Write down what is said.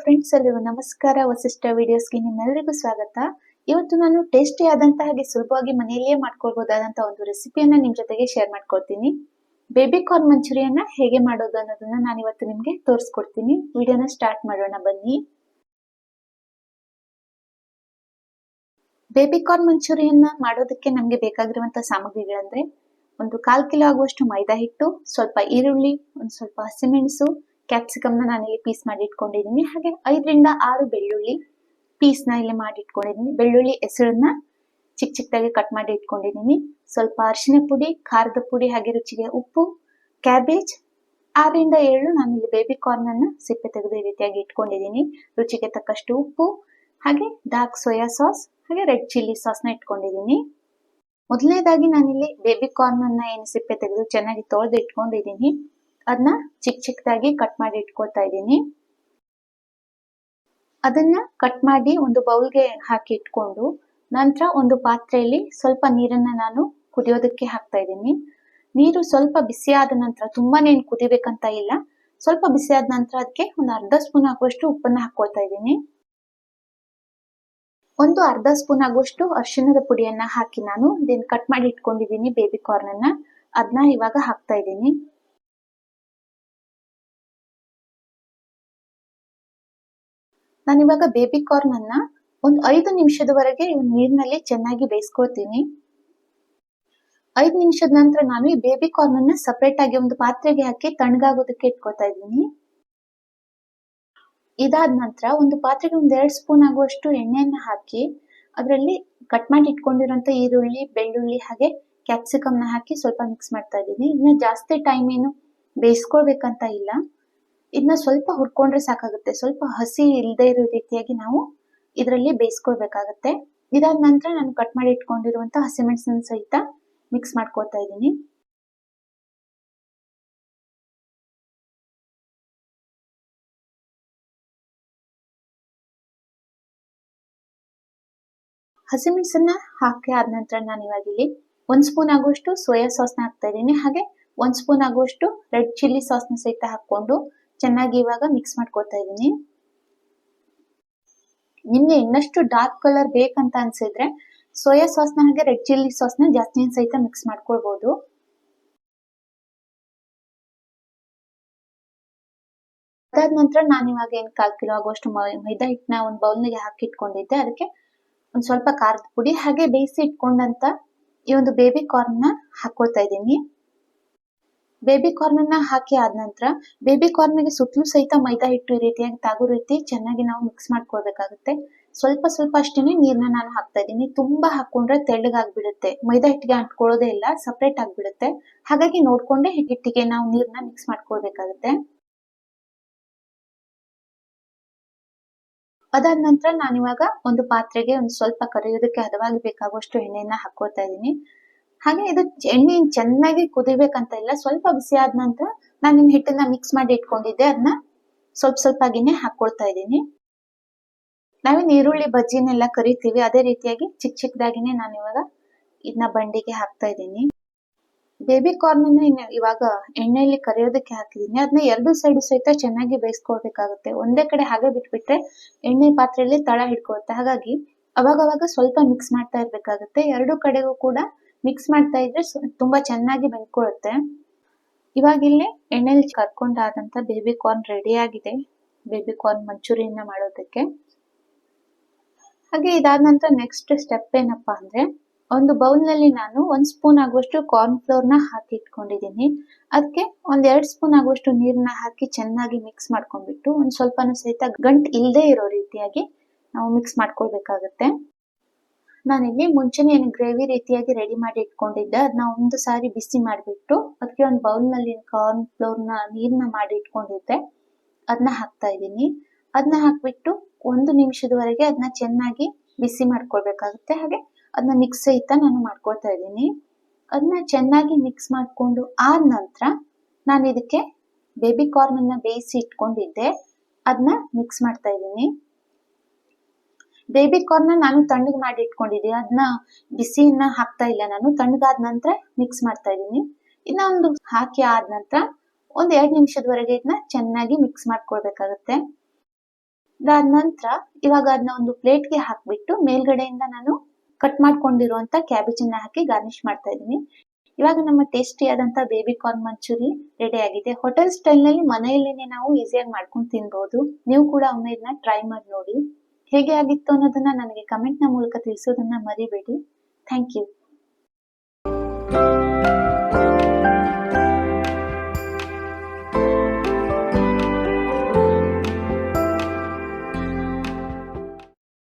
Friends, ಎಲ್ಲರಿಗೂ ನಮಸ್ಕಾರ. ವಸಿಷ್ಠ ವಿಡಿಯೋಸ್ಗೆ ನಿಮ್ಮೆಲ್ಲರಿಗೂ ಸ್ವಾಗತ. ಇವತ್ತು ನಾನು ಟೇಸ್ಟಿ ಆದಂತಹ ಹಾಗೆ ಸುಲಭವಾಗಿ ಮನೆಯಲ್ಲಿಯೇ ಮಾಡ್ಕೊಳ್ಬಹುದಾದಂತಹ ಒಂದು ರೆಸಿಪಿಯನ್ನ ನಿಮ್ ಜೊತೆಗೆ ಶೇರ್ ಮಾಡ್ಕೊಳ್ತೀನಿ. ಬೇಬಿ ಕಾರ್ನ್ ಮಂಚೂರಿಯನ್ನ ಹೇಗೆ ಮಾಡೋದು ಅನ್ನೋದನ್ನ ನಾನು ಇವತ್ತು ನಿಮ್ಗೆ ತೋರಿಸ್ಕೊಡ್ತೀನಿ. ವಿಡಿಯೋನ ಸ್ಟಾರ್ಟ್ ಮಾಡೋಣ ಬನ್ನಿ. ಬೇಬಿ ಕಾರ್ನ್ ಮಂಚೂರಿಯನ್ನ ಮಾಡೋದಕ್ಕೆ ನಮ್ಗೆ ಬೇಕಾಗಿರುವಂತಹ ಸಾಮಗ್ರಿಗಳಂದ್ರೆ ಒಂದು 1/4 ಕಿಲೋ ಆಗುವಷ್ಟು ಮೈದಾ ಹಿಟ್ಟು, ಸ್ವಲ್ಪ ಈರುಳ್ಳಿ, ಒಂದು ಸ್ವಲ್ಪ ಹಸಿಮೆಣಸು, ಕ್ಯಾಪ್ಸಿಕಮ್ ನಾನಿಲ್ಲಿ ಪೀಸ್ ಮಾಡಿ ಇಟ್ಕೊಂಡಿದ್ದೀನಿ. ಹಾಗೆ 5 ರಿಂದ 6 ಬೆಳ್ಳುಳ್ಳಿ ಪೀಸ್ ನ ಇಲ್ಲಿ ಮಾಡಿ ಇಟ್ಕೊಂಡಿದ್ದೀನಿ. ಬೆಳ್ಳುಳ್ಳಿ ಹೆಸರನ್ನ ಚಿಕ್ಕ ಚಿಕ್ಕದಾಗಿ ಕಟ್ ಮಾಡಿ ಇಟ್ಕೊಂಡಿದ್ದೀನಿ. ಸ್ವಲ್ಪ ಅರಿಶಿನ ಪುಡಿ, ಖಾರದ ಪುಡಿ, ಹಾಗೆ ರುಚಿಗೆ ಉಪ್ಪು, ಕ್ಯಾಬೇಜ್, 6 ರಿಂದ 7 ನಾನಿಲ್ಲಿ ಬೇಬಿ ಕಾರ್ನ್ ಅನ್ನ ಸಿಪ್ಪೆ ತೆಗೆದು ಈ ರೀತಿಯಾಗಿ ಇಟ್ಕೊಂಡಿದ್ದೀನಿ. ರುಚಿಗೆ ತಕ್ಕಷ್ಟು ಉಪ್ಪು, ಹಾಗೆ ಡಾರ್ಕ್ ಸೋಯಾ ಸಾಸ್, ಹಾಗೆ ರೆಡ್ ಚಿಲ್ಲಿ ಸಾಸ್ ನ ಇಟ್ಕೊಂಡಿದ್ದೀನಿ. ಮೊದಲನೇದಾಗಿ ನಾನಿಲ್ಲಿ ಬೇಬಿ ಕಾರ್ನ್ ಅನ್ನ ಏನು ಸಿಪ್ಪೆ ತೆಗೆದು ಚೆನ್ನಾಗಿ ತೊಳೆದು ಇಟ್ಕೊಂಡಿದ್ದೀನಿ, ಅದನ್ನ ಚಿಕ್ಕ ಚಿಕ್ಕದಾಗಿ ಕಟ್ ಮಾಡಿ ಇಟ್ಕೊಳ್ತಾ ಇದ್ದೀನಿ. ಅದನ್ನ ಕಟ್ ಮಾಡಿ ಒಂದು ಬೌಲ್ಗೆ ಹಾಕಿ ಇಟ್ಕೊಂಡು ನಂತರ ಒಂದು ಪಾತ್ರೆಯಲ್ಲಿ ಸ್ವಲ್ಪ ನೀರನ್ನ ನಾನು ಕುದಿಯೋದಕ್ಕೆ ಹಾಕ್ತಾ ಇದ್ದೀನಿ. ನೀರು ಸ್ವಲ್ಪ ಬಿಸಿ ಆದ ನಂತರ, ತುಂಬಾನೇ ಏನು ಕುದಿಬೇಕಂತ ಇಲ್ಲ, ಸ್ವಲ್ಪ ಬಿಸಿ ಆದ ನಂತರ ಅದಕ್ಕೆ ಒಂದು ಅರ್ಧ ಸ್ಪೂನ್ ಆಗುವಷ್ಟು ಉಪ್ಪನ್ನ ಹಾಕೊಳ್ತಾ ಇದ್ದೀನಿ. ಒಂದು ಅರ್ಧ ಸ್ಪೂನ್ ಆಗುವಷ್ಟು ಅರಿಶಿಣದ ಪುಡಿಯನ್ನ ಹಾಕಿ ನಾನು ಇದನ್ನ ಕಟ್ ಮಾಡಿ ಇಟ್ಕೊಂಡಿದ್ದೀನಿ ಬೇಬಿ ಕಾರ್ನ್ ಅನ್ನ, ಅದನ್ನ ಇವಾಗ ಹಾಕ್ತಾ ಇದ್ದೀನಿ. ನಾನಿವಾಗ ಬೇಬಿ ಕಾರ್ನ್ ಅನ್ನ ಒಂದು 5 ನಿಮಿಷದವರೆಗೆ ನೀರಿನಲ್ಲಿ ಚೆನ್ನಾಗಿ ಬೇಯಿಸ್ಕೊಳ್ತೀನಿ. 5 ನಿಮಿಷದ ನಂತರ ನಾನು ಈ ಬೇಬಿ ಕಾರ್ನ್ ಅನ್ನ ಸಪರೇಟ್ ಆಗಿ ಒಂದು ಪಾತ್ರೆಗೆ ಹಾಕಿ ತಣ್ಣಗಾಗೋದಕ್ಕೆ ಇಟ್ಕೊಳ್ತಾ ಇದ್ದೀನಿ. ಇದಾದ ನಂತರ ಒಂದು ಪಾತ್ರೆಗೆ 2 ಸ್ಪೂನ್ ಆಗುವಷ್ಟು ಎಣ್ಣೆಯನ್ನ ಹಾಕಿ ಅದರಲ್ಲಿ ಕಟ್ ಮಾಡಿ ಇಟ್ಕೊಂಡಿರುವಂತ ಈರುಳ್ಳಿ, ಬೆಳ್ಳುಳ್ಳಿ, ಹಾಗೆ ಕ್ಯಾಪ್ಸಿಕಮ್ ನ ಹಾಕಿ ಸ್ವಲ್ಪ ಮಿಕ್ಸ್ ಮಾಡ್ತಾ ಇದ್ದೀನಿ. ಇನ್ನ ಜಾಸ್ತಿ ಟೈಮ್ ಏನು ಬೇಯಿಸ್ಕೊಳ್ಬೇಕಂತ ಇಲ್ಲ, ಇದನ್ನ ಸ್ವಲ್ಪ ಹುರ್ಕೊಂಡ್ರೆ ಸಾಕಾಗುತ್ತೆ. ಸ್ವಲ್ಪ ಹಸಿ ಇಲ್ಲದೆ ಇರೋ ರೀತಿಯಾಗಿ ನಾವು ಇದರಲ್ಲಿ ಬೇಯಿಸ್ಕೊಳ್ಬೇಕಾಗತ್ತೆ. ಇದಾದ ನಂತರ ನಾನು ಕಟ್ ಮಾಡಿ ಇಟ್ಕೊಂಡಿರುವಂತ ಹಸಿಮೆಣಸಿನ ಸಹಿತ ಮಿಕ್ಸ್ ಮಾಡ್ಕೊಳ್ತಾ ಇದ್ದೀನಿ. ಹಸಿಮೆಣಸನ್ನ ಹಾಕಿ ಆದ ನಂತರ ನಾನು ಇವಾಗ ಇಲ್ಲಿ 1 ಸ್ಪೂನ್ ಆಗುವಷ್ಟು ಸೋಯಾ ಸಾಸ್ ನ ಹಾಕ್ತಾ ಇದ್ದೀನಿ. ಹಾಗೆ 1 ಸ್ಪೂನ್ ಆಗುವಷ್ಟು ರೆಡ್ ಚಿಲ್ಲಿ ಸಾಸ್ ನ ಸಹಿತ ಹಾಕೊಂಡು ಚೆನ್ನಾಗಿ ಇವಾಗ ಮಿಕ್ಸ್ ಮಾಡ್ಕೊಳ್ತಾ ಇದ್ದೀನಿ. ನಿಮ್ಗೆ ಇನ್ನಷ್ಟು ಡಾರ್ಕ್ ಕಲರ್ ಬೇಕಂತ ಅನ್ಸಿದ್ರೆ ಸೋಯಾ ಸಾಸ್ ನ ಹಾಗೆ ರೆಡ್ ಚಿಲ್ಲಿ ಸಾಸ್ ನ ಜಾಸ್ತಿ ಸಹಿತ ಮಿಕ್ಸ್ ಮಾಡ್ಕೊಳ್ಬಹುದು. ಅದಾದ ನಂತರ ನಾನು ಇವಾಗ 1/4 ಕಿಲೋ ಆಗುವಷ್ಟು ಮೈದಾ ಹಿಟ್ಟನ್ನ ಒಂದು ಬೌಲ್ನಿಗೆ ಹಾಕಿ ಇಟ್ಕೊಂಡಿದ್ದೆ. ಅದಕ್ಕೆ ಒಂದ್ ಸ್ವಲ್ಪ ಖಾರದ ಪುಡಿ, ಹಾಗೆ ಬೇಯಿಸಿ ಇಟ್ಕೊಂಡಂತ ಈ ಒಂದು ಬೇಬಿ ಕಾರ್ನ್ ನ ಹಾಕೊಳ್ತಾ ಇದ್ದೀನಿ. ಬೇಬಿ ಕಾರ್ನ್ ಅನ್ನ ಹಾಕಿ ಆದ ನಂತರ ಬೇಬಿ ಕಾರ್ನ್ ಗೆ ಸುತ್ತಲೂ ಸಹಿತ ಮೈದಾ ಹಿಟ್ಟು ಈ ರೀತಿಯಾಗಿ ತಾಗೋ ರೀತಿ ಚೆನ್ನಾಗಿ ನಾವು ಮಿಕ್ಸ್ ಮಾಡ್ಕೊಳ್ಬೇಕಾಗುತ್ತೆ. ಸ್ವಲ್ಪ ಸ್ವಲ್ಪ ಅಷ್ಟೇನೆ ನೀರ್ನ ನಾನು ಹಾಕ್ತಾ ಇದ್ದೀನಿ. ತುಂಬಾ ಹಾಕೊಂಡ್ರೆ ತೆಳ್ಳಗಾಗ್ಬಿಡುತ್ತೆ, ಮೈದಾ ಹಿಟ್ಟಿಗೆ ಅಂಟ್ಕೊಳ್ಳೋದೇ ಇಲ್ಲ, ಸಪರೇಟ್ ಆಗ್ಬಿಡುತ್ತೆ. ಹಾಗಾಗಿ ನೋಡ್ಕೊಂಡೆ ಹಿಟ್ಟಿಗೆ ನಾವು ನೀರ್ನ ಮಿಕ್ಸ್ ಮಾಡ್ಕೊಳ್ಬೇಕಾಗುತ್ತೆ. ಅದಾದ ನಂತರ ನಾನಿವಾಗ ಒಂದು ಪಾತ್ರೆಗೆ ಒಂದು ಸ್ವಲ್ಪ ಕರಿಯೋದಕ್ಕೆ ಹದವಾಗಿ ಬೇಕಾಗುವಷ್ಟು ಎಣ್ಣೆಯನ್ನ ಹಾಕೊಳ್ತಾ ಇದ್ದೀನಿ. ಹಾಗೆ ಇದು ಎಣ್ಣೆ ಚೆನ್ನಾಗಿ ಕುದಿಬೇಕಂತ ಇಲ್ಲ, ಸ್ವಲ್ಪ ಬಿಸಿ ಆದ ನಂತರ ನಾನು ಹಿಟ್ಟನ್ನ ಮಿಕ್ಸ್ ಮಾಡಿ ಇಟ್ಕೊಂಡಿದ್ದೆ, ಅದನ್ನ ಸ್ವಲ್ಪ ಸ್ವಲ್ಪಗಿನೇ ಹಾಕೊಳ್ತಾ ಇದ್ದೀನಿ. ನಾವೇನು ಈರುಳ್ಳಿ ಬಜ್ಜಿನೆಲ್ಲ ಕರಿತೀವಿ ಅದೇ ರೀತಿಯಾಗಿ ಚಿಕ್ಕ ಚಿಕ್ಕದಾಗಿನೇ ನಾನು ಇವಾಗ ಇದನ್ನ ಬಂಡಿಗೆ ಹಾಕ್ತಾ ಇದ್ದೀನಿ. ಬೇಬಿ ಕಾರ್ನ್ ಅನ್ನ ಇವಾಗ ಎಣ್ಣೆಯಲ್ಲಿ ಕರಿಯೋದಕ್ಕೆ ಹಾಕಿದೀನಿ. ಅದನ್ನ 2 ಸೈಡ್ ಸಹಿತ ಚೆನ್ನಾಗಿ ಬೇಯಿಸ್ಕೊಳ್ಬೇಕಾಗುತ್ತೆ. ಒಂದೇ ಕಡೆ ಹಾಗೆ ಬಿಟ್ಬಿಟ್ರೆ ಎಣ್ಣೆ ಪಾತ್ರೆಯಲ್ಲಿ ತಳ ಹಿಡ್ಕೊಳುತ್ತೆ. ಹಾಗಾಗಿ ಅವಾಗ ಸ್ವಲ್ಪ ಮಿಕ್ಸ್ ಮಾಡ್ತಾ ಇರ್ಬೇಕಾಗುತ್ತೆ. 2 ಕಡೆಗೂ ಕೂಡ ಮಿಕ್ಸ್ ಮಾಡ್ತಾ ಇದ್ರೆ ತುಂಬಾ ಚೆನ್ನಾಗಿ ಬೆಂದ್ಕೊಳ್ಳುತ್ತೆ. ಇವಾಗ ಇಲ್ಲಿ ಎಣ್ಣೆಲಿ ಕರ್ಕೊಂಡಾದಂತ ಬೇಬಿ ಕಾರ್ನ್ ರೆಡಿ ಆಗಿದೆ, ಬೇಬಿ ಕಾರ್ನ್ ಮಂಚೂರಿಯನ್ನ ಮಾಡೋದಕ್ಕೆ. ಹಾಗೆ ಇದಾದ ನಂತರ ನೆಕ್ಸ್ಟ್ ಸ್ಟೆಪ್ ಏನಪ್ಪಾ ಅಂದ್ರೆ, ಒಂದು ಬೌಲ್ ನಲ್ಲಿ ನಾನು 1 ಸ್ಪೂನ್ ಆಗುವಷ್ಟು ಕಾರ್ನ್ ಫ್ಲೋರ್ ನ ಹಾಕಿ ಇಟ್ಕೊಂಡಿದ್ದೀನಿ. ಅದಕ್ಕೆ 2 ಸ್ಪೂನ್ ಆಗುವಷ್ಟು ನೀರನ್ನ ಹಾಕಿ ಚೆನ್ನಾಗಿ ಮಿಕ್ಸ್ ಮಾಡ್ಕೊಂಡ್ಬಿಟ್ಟು ಒಂದ್ ಸ್ವಲ್ಪನೂ ಸಹಿತ ಗಂಟ್ ಇಲ್ಲದೆ ಇರೋ ರೀತಿಯಾಗಿ ನಾವು ಮಿಕ್ಸ್ ಮಾಡ್ಕೊಳ್ಬೇಕಾಗತ್ತೆ. ನಾನಿಲ್ಲಿ ಮುಂಚೆನೆ ಏನು ಗ್ರೇವಿ ರೀತಿಯಾಗಿ ರೆಡಿ ಮಾಡಿ ಇಟ್ಕೊಂಡಿದ್ದೆ, ಅದನ್ನ ಒಂದು ಸಾರಿ ಬಿಸಿ ಮಾಡಿಬಿಟ್ಟು ಅದಕ್ಕೆ ಒಂದು ಬೌಲ್ ನಲ್ಲಿ ಕಾರ್ನ್ ಫ್ಲೋರ್ ನ ನೀರ್ನ ಮಾಡಿ ಇಟ್ಕೊಂಡಿದ್ದೆ, ಅದನ್ನ ಹಾಕ್ತಾ ಇದ್ದೀನಿ. ಅದನ್ನ ಹಾಕ್ಬಿಟ್ಟು 1 ನಿಮಿಷದವರೆಗೆ ಅದನ್ನ ಚೆನ್ನಾಗಿ ಬಿಸಿ ಮಾಡ್ಕೊಳ್ಬೇಕಾಗುತ್ತೆ. ಹಾಗೆ ಅದನ್ನ ಮಿಕ್ಸ್ ಸಹಿತ ನಾನು ಮಾಡ್ಕೊಳ್ತಾ ಇದ್ದೀನಿ. ಅದನ್ನ ಚೆನ್ನಾಗಿ ಮಿಕ್ಸ್ ಮಾಡ್ಕೊಂಡು ಆದ ನಂತರ ನಾನು ಇದಕ್ಕೆ ಬೇಬಿ ಕಾರ್ನ್ ಅನ್ನ ಬೇಯಿಸಿ ಇಟ್ಕೊಂಡಿದ್ದೆ, ಅದನ್ನ ಮಿಕ್ಸ್ ಮಾಡ್ತಾ ಇದ್ದೀನಿ. ಬೇಬಿ ಕಾರ್ನ್ ನಾನು ತಣ್ಣಗೆ ಮಾಡಿ ಇಟ್ಕೊಂಡಿದ್ದೆ, ಅದನ್ನ ಬಿಸಿಯನ್ನ ಹಾಕ್ತಾ ಇಲ್ಲ, ನಾನು ತಣ್ಣಗಾದ ನಂತರ ಮಿಕ್ಸ್ ಮಾಡ್ತಾ ಇದ್ದೀನಿ. ಇನ್ನ ಒಂದು ಹಾಕಿ ಆದ ನಂತರ 1-2 ನಿಮಿಷದವರೆಗೆ ಇದನ್ನ ಚೆನ್ನಾಗಿ ಮಿಕ್ಸ್ ಮಾಡ್ಕೊಳ್ಬೇಕಾಗತ್ತೆ. ಅದಾದ ನಂತರ ಇವಾಗ ಅದನ್ನ ಒಂದು ಪ್ಲೇಟ್ಗೆ ಹಾಕ್ಬಿಟ್ಟು ಮೇಲ್ಗಡೆಯಿಂದ ನಾನು ಕಟ್ ಮಾಡ್ಕೊಂಡಿರುವಂತ ಕ್ಯಾಬೇಜ್ ಅನ್ನ ಹಾಕಿ ಗಾರ್ನಿಶ್ ಮಾಡ್ತಾ ಇದ್ದೀನಿ. ಇವಾಗ ನಮ್ಮ ಟೇಸ್ಟಿ ಆದಂತ ಬೇಬಿ ಕಾರ್ನ್ ಮಂಚೂರಿ ರೆಡಿ ಆಗಿದೆ. ಹೋಟೆಲ್ ಸ್ಟೈಲ್ ನಲ್ಲಿ ಮನೆಯಲ್ಲೇನೆ ನಾವು ಈಸಿಯಾಗಿ ಮಾಡ್ಕೊಂಡು ತಿನ್ಬಹುದು. ನೀವು ಕೂಡ ಒಮ್ಮೆ ಇದನ್ನ ಟ್ರೈ ಮಾಡಿ ನೋಡಿ. ಹೇಗೆ ಆಗಿತ್ತು ಅನ್ನೋದನ್ನ ನನಗೆ ಕಮೆಂಟ್ ನ ಮೂಲಕ ತಿಳಿಸೋದನ್ನ ಮರಿಬೇಡಿ. Thank you.